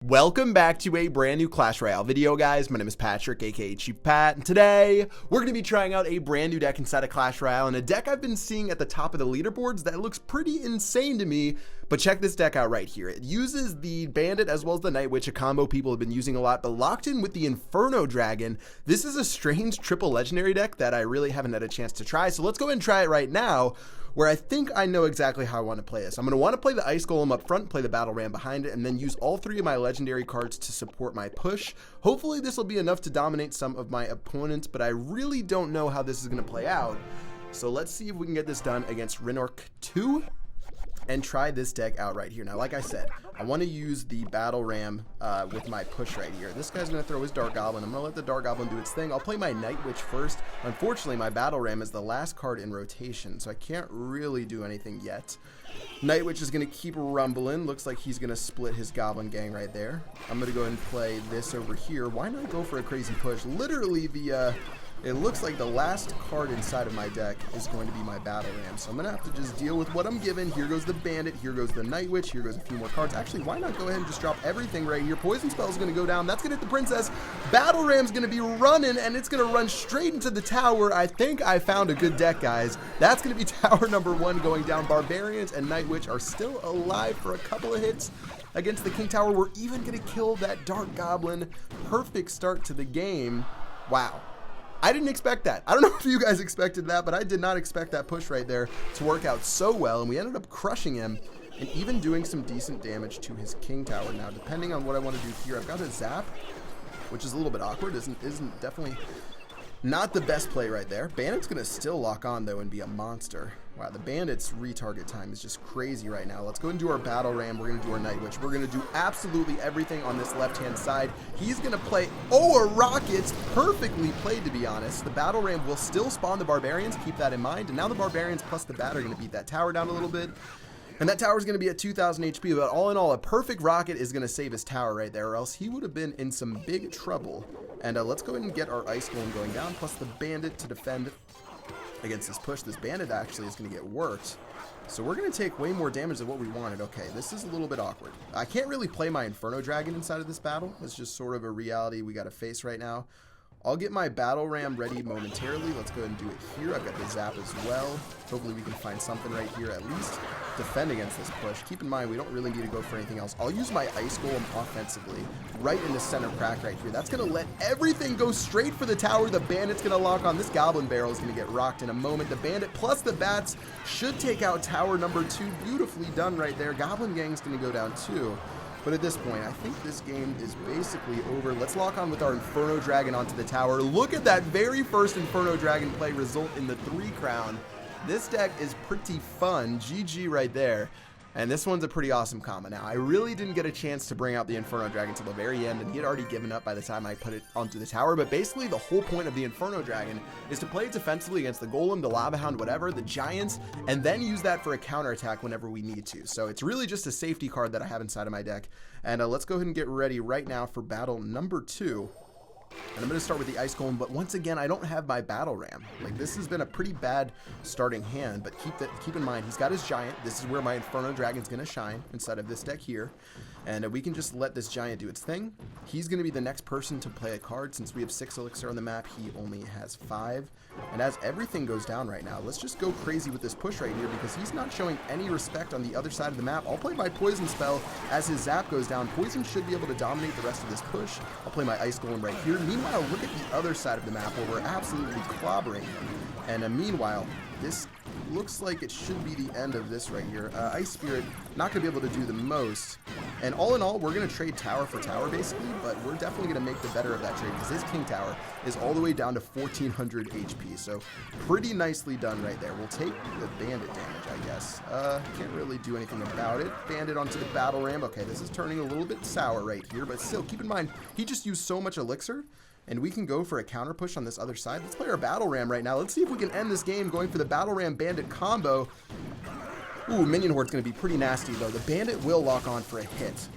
Welcome back to a brand new Clash Royale video, guys. My name is Patrick, aka Chief Pat, and today we're going to be trying out a brand new deck inside of Clash Royale, and a deck I've been seeing at the top of the leaderboards that looks pretty insane to me. But check this deck out right here. It uses the Bandit as well as the Night Witch, a combo people have been using a lot, but locked in with the Inferno Dragon. This is a strange triple legendary deck that I really haven't had a chance to try, so let's go ahead and try it right now, where I think I know exactly how I want to play this. I'm going to want to play the Ice Golem up front, play the Battle Ram behind it, and then use all three of my legendary cards to support my push. Hopefully this will be enough to dominate some of my opponents, but I really don't know how this is going to play out. So let's see if we can get this done against Rinorc 2 and try this deck out right here. Now, like I said, I want to use the Battle Ram with my push right here. This guy's going to throw his Dark Goblin. I'm going to let the Dark Goblin do its thing. I'll play my Night Witch first. Unfortunately, my Battle Ram is the last card in rotation, so I can't really do anything yet. Night Witch is going to keep rumbling. Looks like he's going to split his Goblin gang right there. I'm going to go ahead and play this over here. Why not go for a crazy push? Literally, it looks like the last card inside of my deck is going to be my Battle Ram. So I'm going to have to just deal with what I'm given. Here goes the Bandit. Here goes the Night Witch. Here goes a few more cards. Actually, why not go ahead and just drop everything right here? Poison Spell is going to go down. That's going to hit the Princess. Battle Ram's going to be running, and it's going to run straight into the tower. I think I found a good deck, guys. That's going to be tower number 1 going down. Barbarians and Night Witch are still alive for a couple of hits against the King Tower. We're even going to kill that Dark Goblin. Perfect start to the game. Wow. I didn't expect that. I don't know if you guys expected that, but I did not expect that push right there to work out so well, and we ended up crushing him and even doing some decent damage to his King Tower. Now, depending on what I want to do here, I've got a Zap, which is a little bit awkward. Isn't definitely not the best play right there. Bandit's going to still lock on, though, and be a monster. Wow, the Bandit's retarget time is just crazy right now. Let's go and do our Battle Ram. We're going to do our Night Witch. We're going to do absolutely everything on this left-hand side. He's going to play, a Rockets. Perfectly played, to be honest. The Battle Ram will still spawn the Barbarians. Keep that in mind. And now the Barbarians plus the Bat are going to beat that tower down a little bit. And that tower is going to be at 2,000 HP. But all in all, a perfect Rocket is going to save his tower right there, or else he would have been in some big trouble. And let's go ahead and get our Ice Golem going down, plus the Bandit to defend against this push. This Bandit actually is going to get worked, so we're going to take way more damage than what we wanted. Okay, this is a little bit awkward. I can't really play my Inferno Dragon inside of this battle. It's just sort of a reality we got to face right now. I'll get my Battle Ram ready momentarily. Let's go ahead and do it here. I've got the Zap as well. Hopefully we can find something right here, at least defend against this push. Keep in mind, we don't really need to go for anything else. I'll use my Ice Golem offensively right in the center crack right here. That's going to let everything go straight for the tower. The Bandit's going to lock on. This Goblin Barrel is going to get rocked in a moment. The Bandit plus the Bats should take out tower number 2. Beautifully done right there. Goblin Gang's going to go down too. But at this point, I think this game is basically over. Let's lock on with our Inferno Dragon onto the tower. Look at that very first Inferno Dragon play result in the 3 crown. This deck is pretty fun. GG right there. And this one's a pretty awesome combo. Now, I really didn't get a chance to bring out the Inferno Dragon until the very end, and he had already given up by the time I put it onto the tower. But basically, the whole point of the Inferno Dragon is to play it defensively against the Golem, the Lava Hound, whatever, the Giants, and then use that for a counterattack whenever we need to. So it's really just a safety card that I have inside of my deck. And let's go ahead and get ready right now for battle number 2. And I'm going to start with the Ice Golem, but once again, I don't have my Battle Ram. Like, this has been a pretty bad starting hand, but keep in mind, he's got his Giant. This is where my Inferno Dragon's going to shine inside of this deck here. And we can just let this Giant do its thing. He's going to be the next person to play a card. Since we have 6 Elixir on the map, he only has 5. And as everything goes down right now, let's just go crazy with this push right here, because he's not showing any respect on the other side of the map. I'll play my Poison Spell as his Zap goes down. Poison should be able to dominate the rest of this push. I'll play my Ice Golem right here. Meanwhile, look at the other side of the map where we're absolutely clobbering him. And meanwhile, this looks like it should be the end of this right here. Ice Spirit, not going to be able to do the most. And all in all, we're going to trade tower for tower, basically, but we're definitely going to make the better of that trade, because his King Tower is all the way down to 1,400 HP. So pretty nicely done right there. We'll take the Bandit damage, I guess. Can't really do anything about it. Bandit onto the Battle Ram. Okay, this is turning a little bit sour right here, but still, keep in mind, he just used so much Elixir, and we can go for a counter push on this other side. Let's play our Battle Ram right now. Let's see if we can end this game going for the Battle Ram Bandit combo. Ooh, Minion Horde's going to be pretty nasty, though. The Bandit will lock on for a hit,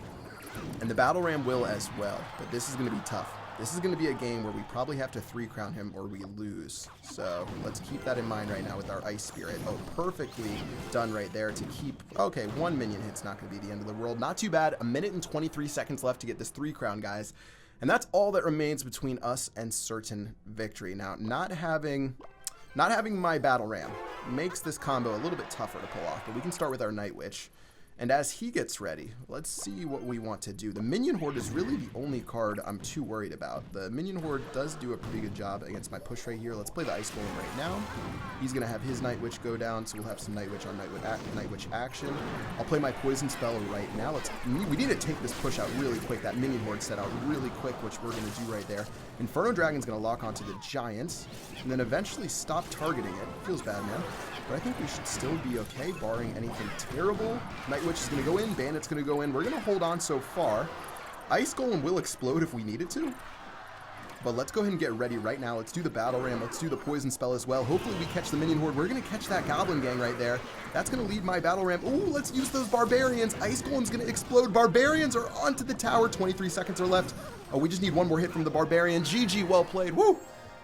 and the Battle Ram will as well, but this is going to be tough. This is going to be a game where we probably have to 3-crown him or we lose. So let's keep that in mind right now with our Ice Spirit. Oh, perfectly done right there to keep... Okay, 1 minion hit's not going to be the end of the world. Not too bad. 1 minute and 23 seconds left to get this 3-crown, guys. And that's all that remains between us and certain victory. Now, not having my Battle Ram makes this combo a little bit tougher to pull off, but we can start with our Night Witch. And as he gets ready, let's see what we want to do. The Minion Horde is really the only card I'm too worried about. The Minion Horde does do a pretty good job against my push right here. Let's play the Ice Golem right now. He's going to have his Night Witch go down, so we'll have some Night Witch on Night Witch action. I'll play my Poison Spell right now. We need to take this push out really quick. That Minion Horde set out really quick, which we're going to do right there. Inferno Dragon's going to lock onto the Giants, and then eventually stop targeting it. Feels bad, man. But I think we should still be okay, barring anything terrible. Night Witch is going to go in. Bandit's going to go in. We're going to hold on so far. Ice Golem will explode if we need it to. But let's go ahead and get ready right now. Let's do the Battle Ram. Let's do the Poison Spell as well. Hopefully we catch the Minion Horde. We're going to catch that Goblin Gang right there. That's going to lead my Battle Ram. Ooh, let's use those Barbarians. Ice Golem's going to explode. Barbarians are onto the tower. 23 seconds are left. Oh, we just need one more hit from the Barbarian. GG, well played. Woo!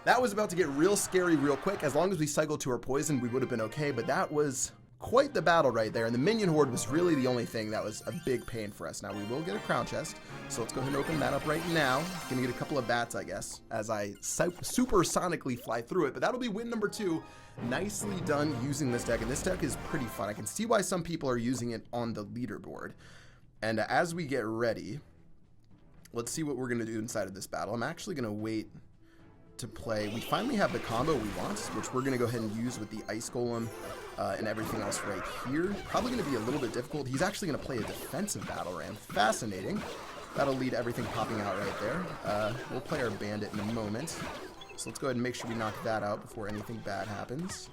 That was about to get real scary real quick. As long as we cycled to our poison, we would have been okay, but that was quite the battle right there. And the Minion Horde was really the only thing that was a big pain for us. Now, we will get a crown chest, so let's go ahead and open that up right now. Gonna get a couple of bats, I guess, as I supersonically fly through it, but that'll be win number 2. Nicely done using this deck, and this deck is pretty fun. I can see why some people are using it on the leaderboard. And as we get ready, let's see what we're gonna do inside of this battle. I'm actually gonna wait to play. We finally have the combo we want, which we're going to go ahead and use with the Ice Golem and everything else right here. Probably going to be a little bit difficult. He's actually going to play a defensive Battle Ram. Fascinating. That'll lead everything popping out right there. We'll play our Bandit in a moment. So let's go ahead and make sure we knock that out before anything bad happens.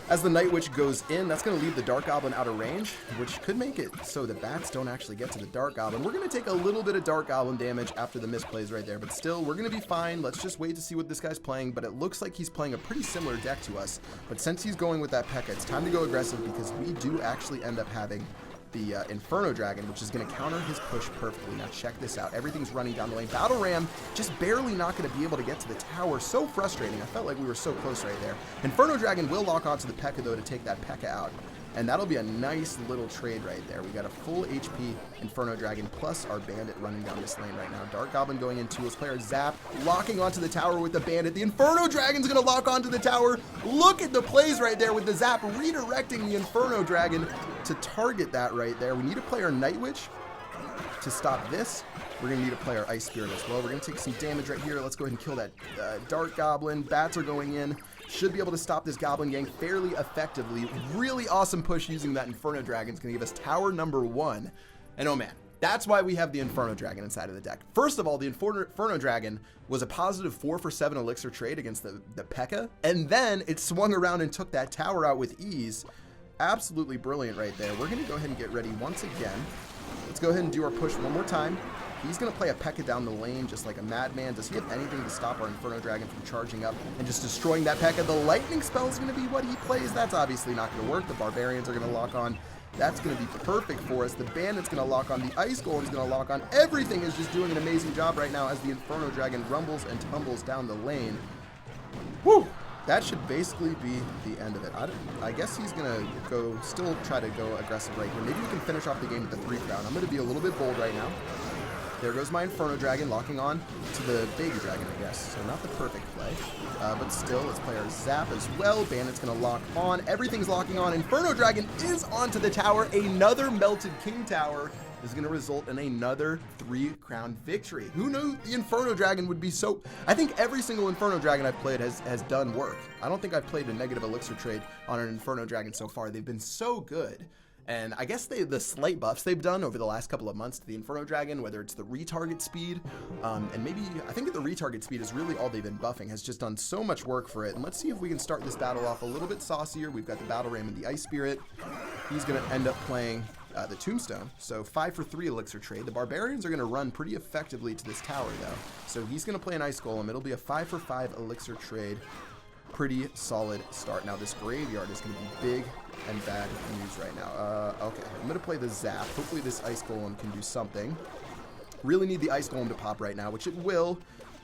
As the Night Witch goes in, that's going to leave the Dark Goblin out of range, which could make it so the bats don't actually get to the Dark Goblin. We're going to take a little bit of Dark Goblin damage after the misplays right there, but still, we're going to be fine. Let's just wait to see what this guy's playing, but it looks like he's playing a pretty similar deck to us. But since he's going with that Pekka, it's time to go aggressive because we do actually end up having the Inferno Dragon, which is going to counter his push perfectly. Now check this out. Everything's running down the lane. Battle Ram just barely not going to be able to get to the tower. So frustrating. I felt like we were so close right there. Inferno Dragon will lock onto the Pekka, though, to take that Pekka out. And that'll be a nice little trade right there. We got a full HP Inferno Dragon plus our Bandit running down this lane right now. Dark Goblin going in too. Let's play our Zap, locking onto the tower with the Bandit. The Inferno Dragon's going to lock onto the tower. Look at the plays right there with the Zap redirecting the Inferno Dragon to target that right there. We need to play our Night Witch to stop this. We're going to need to play our Ice Spirit as well. We're going to take some damage right here. Let's go ahead and kill that Dark Goblin. Bats are going in. Should be able to stop this Goblin Gang fairly effectively. Really awesome push using that Inferno Dragon. It's going to give us tower number 1. And oh man, that's why we have the Inferno Dragon inside of the deck. First of all, the Inferno Dragon was a positive 4 for 7 elixir trade against the Pekka. And then it swung around and took that tower out with ease. Absolutely brilliant right there. We're going to go ahead and get ready once again. Let's go ahead and do our push one more time. He's going to play a Pekka down the lane just like a madman. Does he have anything to stop our Inferno Dragon from charging up and just destroying that Pekka? The Lightning Spell is going to be what he plays. That's obviously not going to work. The Barbarians are going to lock on. That's going to be perfect for us. The Bandit's going to lock on. The Ice Golem is going to lock on. Everything is just doing an amazing job right now as the Inferno Dragon rumbles and tumbles down the lane. Woo! That should basically be the end of it. I guess he's going to still try to go aggressive right here. Maybe we can finish off the game with the 3-crown. I'm going to be a little bit bold right now. There goes my Inferno Dragon, locking on to the Baby Dragon, I guess. So not the perfect play. But still, let's play our Zap as well. Bandit's going to lock on. Everything's locking on. Inferno Dragon is onto the tower. Another Melted King Tower is going to result in another 3-crown victory. Who knew the Inferno Dragon would be so... I think every single Inferno Dragon I've played has done work. I don't think I've played a negative elixir trade on an Inferno Dragon so far. They've been so good. And I guess the slight buffs they've done over the last couple of months to the Inferno Dragon, whether it's the retarget speed, and maybe, I think the retarget speed is really all they've been buffing, has just done so much work for it. And let's see if we can start this battle off a little bit saucier. We've got the Battle Ram and the Ice Spirit. He's going to end up playing the Tombstone. So 5 for 3 elixir trade. The Barbarians are going to run pretty effectively to this tower, though. So he's going to play an Ice Golem. It'll be a 5 for 5 elixir trade. Pretty solid start. Now this graveyard is going to be big and bad news right now. Okay, I'm going to play the Zap. Hopefully this Ice Golem can do something. Really need the Ice Golem to pop right now, which it will,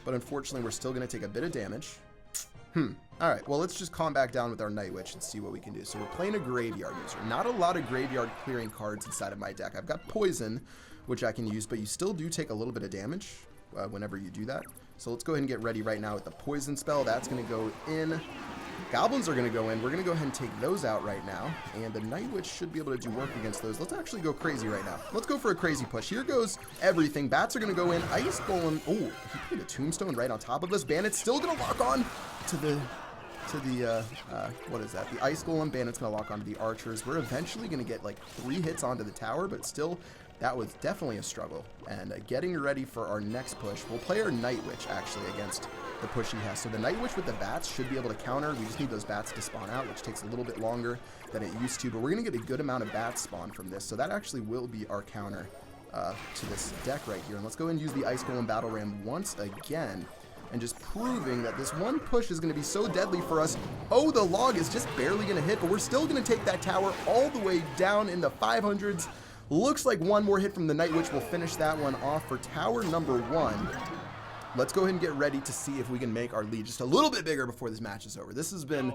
but unfortunately we're still going to take a bit of damage. Alright, well, let's just calm back down with our Night Witch and see what we can do. So we're playing a Graveyard user. Not a lot of Graveyard clearing cards inside of my deck. I've got Poison, which I can use, but you still do take a little bit of damage whenever you do that. So let's go ahead and get ready right now with the Poison spell. That's going to go in. Goblins are going to go in. We're going to go ahead and take those out right now. And the Night Witch should be able to do work against those. Let's actually go crazy right now. Let's go for a crazy push. Here goes everything. Bats are going to go in. Ice Golem. Oh, he put a Tombstone right on top of us. Bandit's still going to lock on to the what is that? The Ice Golem. Bandit's going to lock onto the archers. We're eventually going to get like 3 hits onto the tower, but still, that was definitely a struggle. And getting ready for our next push, we'll play our Night Witch actually against the push he has. So the Night Witch with the bats should be able to counter. We just need those bats to spawn out, which takes a little bit longer than it used to, but we're going to get a good amount of bats spawn from this. So that actually will be our counter to this deck right here. And let's go and use the Ice Golem Battle Ram once again, and just proving that this one push is going to be so deadly for us. Oh, the log is just barely going to hit, but we're still going to take that tower all the way down in the 500s. Looks like one more hit from the Night Witch will finish that one off for tower number 1. Let's go ahead and get ready to see if we can make our lead just a little bit bigger before this match is over. This has been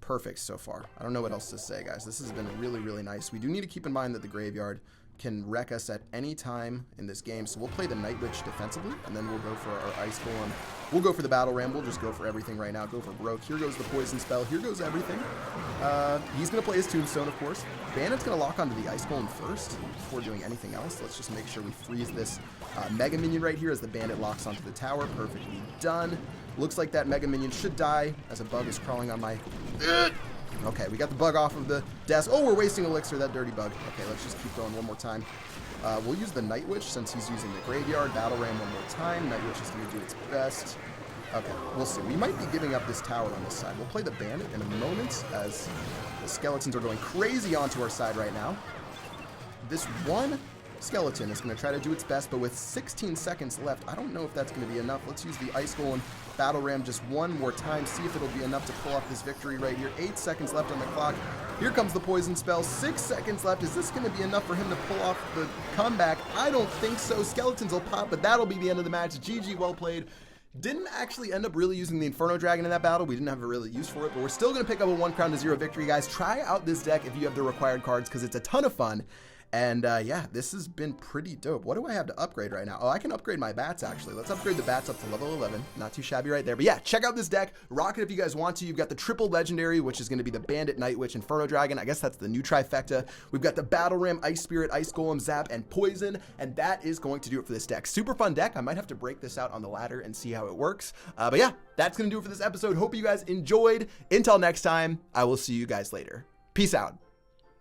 perfect so far. I don't know what else to say, guys. This has been really, really nice. We do need to keep in mind that the Graveyard can wreck us at any time in this game. So we'll play the Night Witch defensively, and then we'll go for our Ice Golem. We'll go for the Battle Ram. We'll just go for everything right now. Go for broke. Here goes the Poison spell. Here goes everything. He's going to play his Tombstone, of course. Bandit's going to lock onto the Ice Golem first before doing anything else. Let's just make sure we freeze this Mega Minion right here as the Bandit locks onto the tower. Perfectly done. Looks like that Mega Minion should die as a bug is crawling on my... Okay, we got the bug off of the desk. Oh, we're wasting elixir, that dirty bug. Okay, let's just keep going one more time. We'll use the Night Witch since he's using the Graveyard. Battle Ram one more time. Night Witch is going to do its best. Okay, we'll see. We might be giving up this tower on this side. We'll play the Bandit in a moment as the skeletons are going crazy onto our side right now. This one skeleton is going to try to do its best, but with 16 seconds left, I don't know if that's going to be enough. Let's use the Ice Golem Battle Ram just one more time, see if it'll be enough to pull off this victory right here. 8 seconds left on the clock. Here comes the Poison spell. 6 seconds left. Is this going to be enough for him to pull off the comeback? I don't think so. Skeletons will pop, but that'll be the end of the match. GG, well played. Didn't actually end up really using the Inferno Dragon in that battle. We didn't have a really use for it, but we're still going to pick up a 1 crown to 0 victory, guys. Try out this deck if you have the required cards, because it's a ton of fun. And yeah, this has been pretty dope. What do I have to upgrade right now? Oh, I can upgrade my bats, actually. Let's upgrade the bats up to level 11. Not too shabby right there. But yeah, check out this deck. Rock it if you guys want to. You've got the triple legendary, which is going to be the Bandit, Night Witch, Inferno Dragon. I guess that's the new Trifecta. We've got the Battle Ram, Ice Spirit, Ice Golem, Zap, and Poison. And that is going to do it for this deck. Super fun deck. I might have to break this out on the ladder and see how it works. But yeah, that's going to do it for this episode. Hope you guys enjoyed. Until next time, I will see you guys later. Peace out.